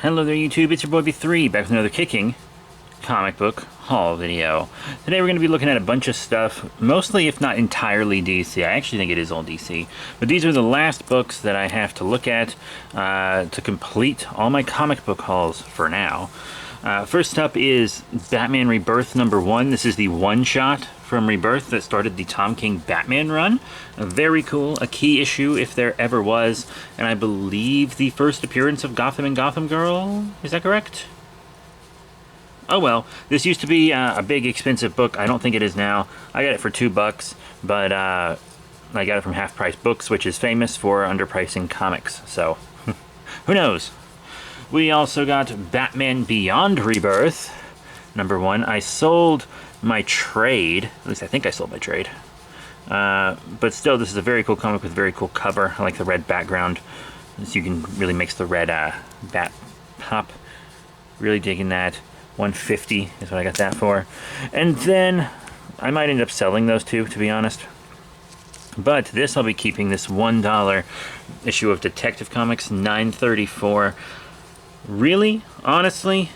Hello there YouTube, it's your boy B3, back with another kicking comic book haul video. Today we're going to be looking at a bunch of stuff, mostly if not entirely DC. I actually think it is all DC. But these are the last books that I have to look at to complete all my comic book hauls for now. First up is Batman Rebirth #1. This is the one-shot from Rebirth that started the Tom King Batman run. Very cool, a key issue if there ever was, and I believe the first appearance of Gotham and Gotham Girl. Is that correct? Oh well, this used to be a big expensive book. I don't think it is now. I got it for $2, but I got it from Half Price Books, which is famous for underpricing comics, so who knows. We also got Batman Beyond Rebirth #1. I sold my trade, at least I think I sold my trade. But still, this is a very cool comic with a very cool cover. I like the red background, so you can really makes the red bat pop. Really digging that. $150 is what I got that for. And then I might end up selling those two, to be honest. But this I'll be keeping, this $1 issue of Detective Comics #934. Really, honestly,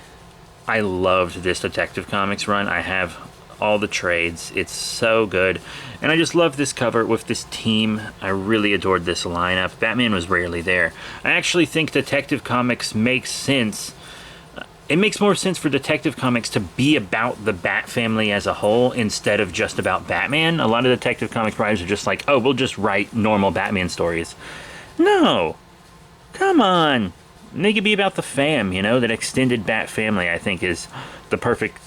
I loved this Detective Comics run. I have all the trades. It's so good. And I just love this cover with this team. I really adored this lineup. Batman was rarely there. I actually think Detective Comics makes sense. It makes more sense for Detective Comics to be about the Bat family as a whole instead of just about Batman. A lot of Detective Comics writers are just like, oh, we'll just write normal Batman stories. No. Come on. Make it be about the fam, you know? That extended Bat family, I think, is the perfect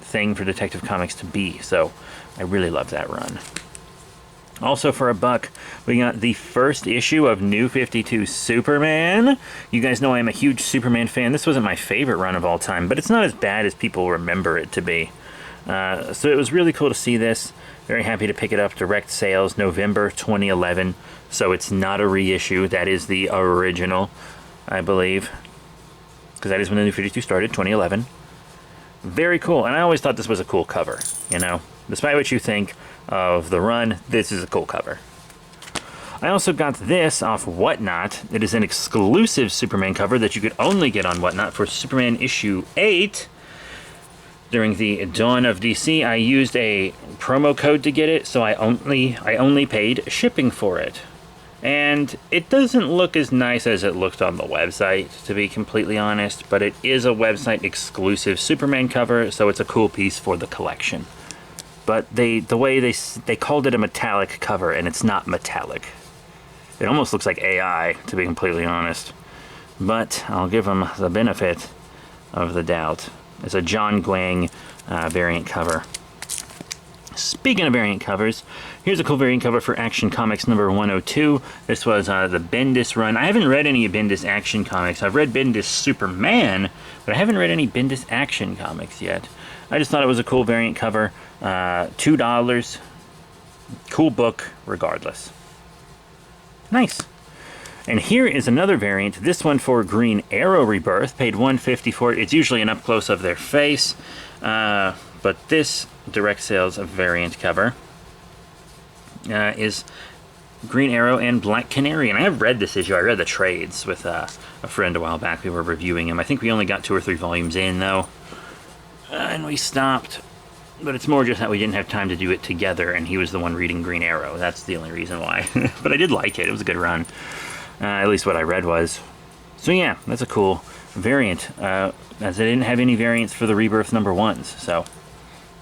thing for Detective Comics to be. So I really love that run. Also for $1, we got the first issue of New 52 Superman. You guys know I am a huge Superman fan. This wasn't my favorite run of all time, but it's not as bad as people remember it to be. So it was really cool to see this. Very happy to pick it up. Direct sales, November 2011. So it's not a reissue. That is the original, I believe. Because that is when the New 52 started, 2011. Very cool. And I always thought this was a cool cover, you know. Despite what you think of the run, this is a cool cover. I also got this off Whatnot. It is an exclusive Superman cover that you could only get on Whatnot for Superman issue 8. During the dawn of DC, I used a promo code to get it, so I only paid shipping for it. And it doesn't look as nice as it looked on the website, to be completely honest, but it is a website exclusive Superman cover, so it's a cool piece for the collection. But the way they called it a metallic cover, and it's not metallic. It almost looks like AI, to be completely honest. But I'll give them the benefit of the doubt. It's a John Guang variant cover. Speaking of variant covers, here's a cool variant cover for Action Comics #102. This was the Bendis run. I haven't read any of Bendis Action Comics. I've read Bendis Superman, but I haven't read any Bendis Action Comics yet. I just thought it was a cool variant cover. $2. Cool book, regardless. Nice. And here is another variant. This one for Green Arrow Rebirth. Paid $150 for it. It's usually an up-close of their face. But this direct sales variant cover is Green Arrow and Black Canary. And I have read this issue. I read the trades with a friend a while back. We were reviewing him. I think we only got 2 or 3 volumes in, though. And we stopped. But it's more just that we didn't have time to do it together, and he was the one reading Green Arrow. That's the only reason why. But I did like it. It was a good run. At least what I read was. So yeah, that's a cool variant. As I didn't have any variants for the Rebirth #1s, so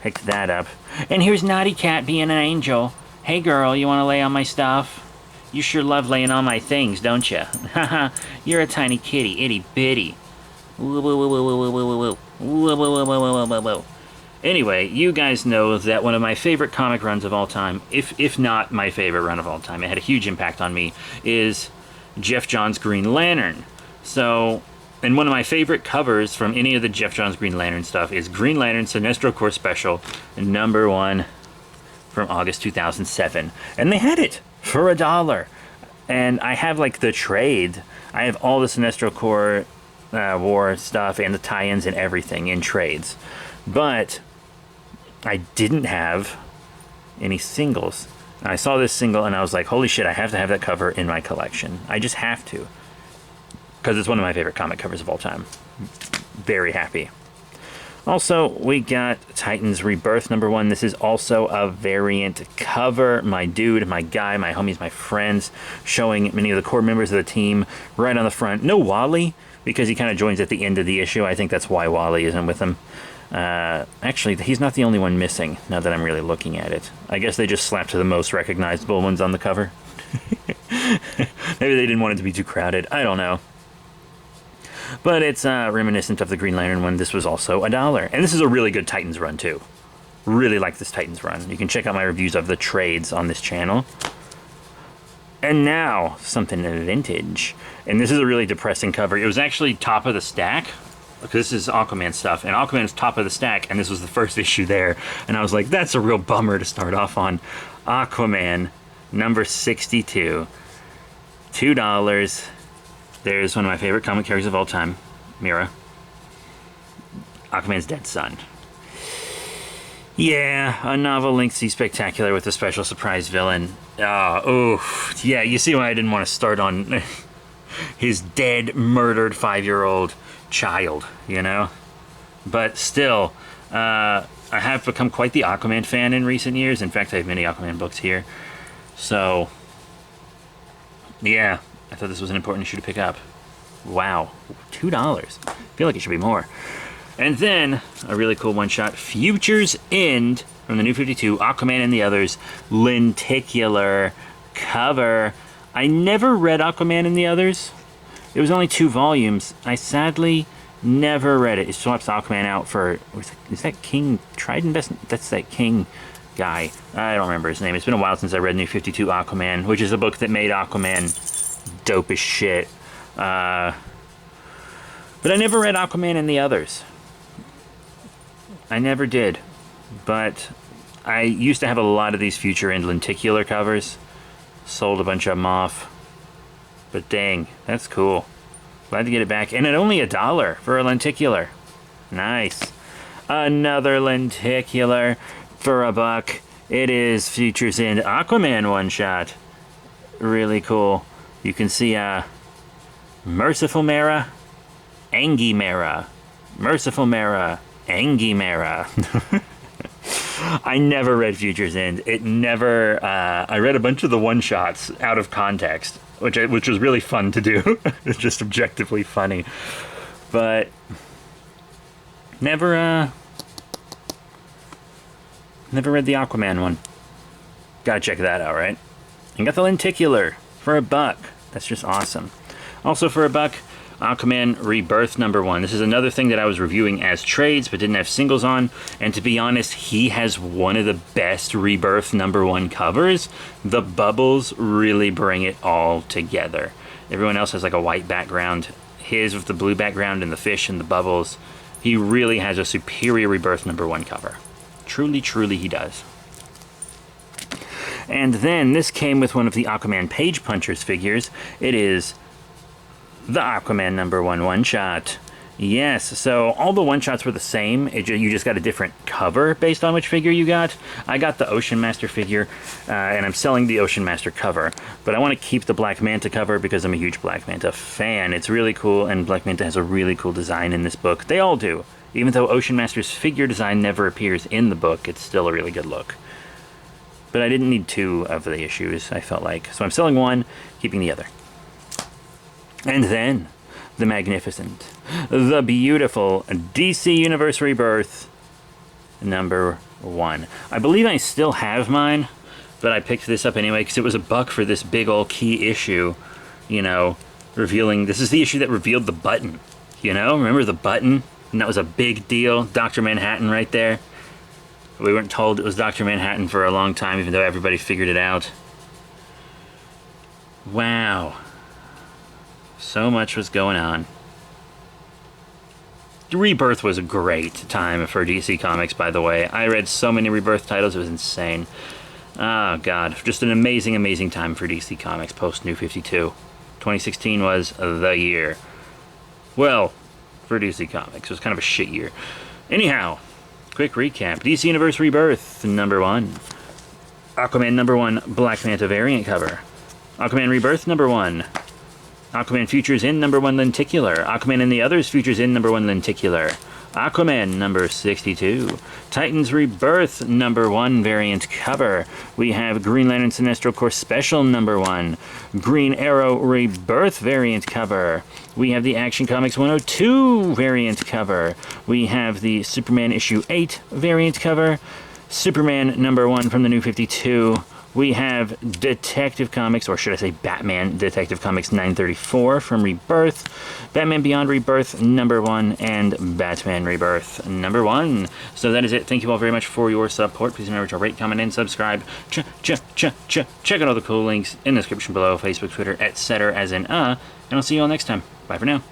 picked that up. And here's Naughty Cat being an angel. Hey girl, you want to lay on my stuff? You sure love laying on my things, don't you? Haha, you're a tiny kitty, itty bitty. Whoa, whoa, whoa, whoa, whoa, whoa, whoa, whoa, whoa, whoa, whoa, whoa, whoa. Anyway, you guys know that one of my favorite comic runs of all time, if not my favorite run of all time, it had a huge impact on me, is Geoff Johns' Green Lantern. So, and one of my favorite covers from any of the Geoff Johns Green Lantern stuff is Green Lantern Sinestro Corps Special #1 from August 2007. And they had it for $1. And I have like the trade. I have all the Sinestro Corps war stuff and the tie-ins and everything in trades. But I didn't have any singles. And I saw this single and I was like, holy shit, I have to have that cover in my collection. I just have to. because it's one of my favorite comic covers of all time. Very happy. Also, we got Titans Rebirth #1. This is also a variant cover. My dude, my guy, my homies, my friends, showing many of the core members of the team right on the front. No Wally, because he kind of joins at the end of the issue. I think that's why Wally isn't with him. Actually, he's not the only one missing, now that I'm really looking at it. I guess they just slapped the most recognizable ones on the cover. Maybe they didn't want it to be too crowded. I don't know. But it's reminiscent of the Green Lantern one. This was also $1. And this is a really good Titans run, too. Really like this Titans run. You can check out my reviews of the trades on this channel. And now, something vintage. And this is a really depressing cover. It was actually top of the stack. This is Aquaman stuff. And Aquaman's top of the stack. And this was the first issue there. And I was like, that's a real bummer to start off on. Aquaman, number 62. $2. There's one of my favorite comic characters of all time, Mera. Aquaman's dead son. Yeah, a novel lengthy spectacular with a special surprise villain. Yeah, you see why I didn't want to start on his dead, murdered 5-year-old child, you know? But still, I have become quite the Aquaman fan in recent years. In fact, I have many Aquaman books here. So, yeah. I thought this was an important issue to pick up. Wow, $2. I feel like it should be more. And then, a really cool one-shot, Futures End, from the New 52, Aquaman and the Others, lenticular cover. I never read Aquaman and the Others. It was only 2 volumes. I sadly never read it. It swaps Aquaman out for, is that King Trident? That's that King guy. I don't remember his name. It's been a while since I read New 52 Aquaman, which is a book that made Aquaman dope as shit. But I never read Aquaman and the Others. I never did. But I used to have a lot of these Future End lenticular covers. Sold a bunch of them off. But dang, that's cool. Glad to get it back. And at only $1 for a lenticular. Nice. Another lenticular for $1. It is Futures End Aquaman one-shot. Really cool. You can see Merciful Mera, Angie Mera, Merciful Mera, Angie Mera. I never read Futures End. It never. I read a bunch of the one-shots out of context, which was really fun to do. It's just objectively funny, but never. Never read the Aquaman one. Gotta check that out, right? And got the lenticular for $1. That's just awesome. Also for $1, Aquaman Rebirth #1. This is another thing that I was reviewing as trades but didn't have singles on. And to be honest, he has one of the best Rebirth #1 covers. The bubbles really bring it all together. Everyone else has like a white background. His with the blue background and the fish and the bubbles. He really has a superior Rebirth #1 cover. Truly, truly he does. And then this came with one of the Aquaman Page Punchers figures. It is the Aquaman #1 one-shot. Yes, so all the one-shots were the same. You just got a different cover based on which figure you got. I got the Ocean Master figure, and I'm selling the Ocean Master cover. But I want to keep the Black Manta cover because I'm a huge Black Manta fan. It's really cool, and Black Manta has a really cool design in this book. They all do. Even though Ocean Master's figure design never appears in the book, it's still a really good look. But I didn't need 2 of the issues, I felt like. So I'm selling 1, keeping the other. And then, the magnificent, the beautiful DC Universe Rebirth #1. I believe I still have mine, but I picked this up anyway because it was $1 for this big old key issue, you know, revealing, this is the issue that revealed the button, you know? Remember the button? And that was a big deal. Dr. Manhattan right there. We weren't told it was Dr. Manhattan for a long time, even though everybody figured it out. Wow. So much was going on. Rebirth was a great time for DC Comics, by the way. I read so many Rebirth titles, it was insane. Oh, God. Just an amazing, amazing time for DC Comics post New 52. 2016 was the year. Well, for DC Comics. It was kind of a shit year. Anyhow, quick recap. DC Universe Rebirth #1. Aquaman #1 Black Manta variant cover. Aquaman Rebirth #1. Aquaman features in number 1 lenticular. Aquaman and the Others features in number 1 lenticular. Aquaman number 62. Titans Rebirth number 1 variant cover. We have Green Lantern Sinestro Corps Special number 1. Green Arrow Rebirth variant cover. We have the Action Comics 102 variant cover. We have the Superman issue 8 variant cover. Superman number 1 from the New 52. We have Detective Comics, or should I say Batman Detective Comics 934 from Rebirth, Batman Beyond Rebirth number 1, and Batman Rebirth number 1. So that is it. Thank you all very much for your support. Please remember to rate, comment, and subscribe. Check out all the cool links in the description below, Facebook, Twitter, etc. and I'll see you all next time. Bye for now.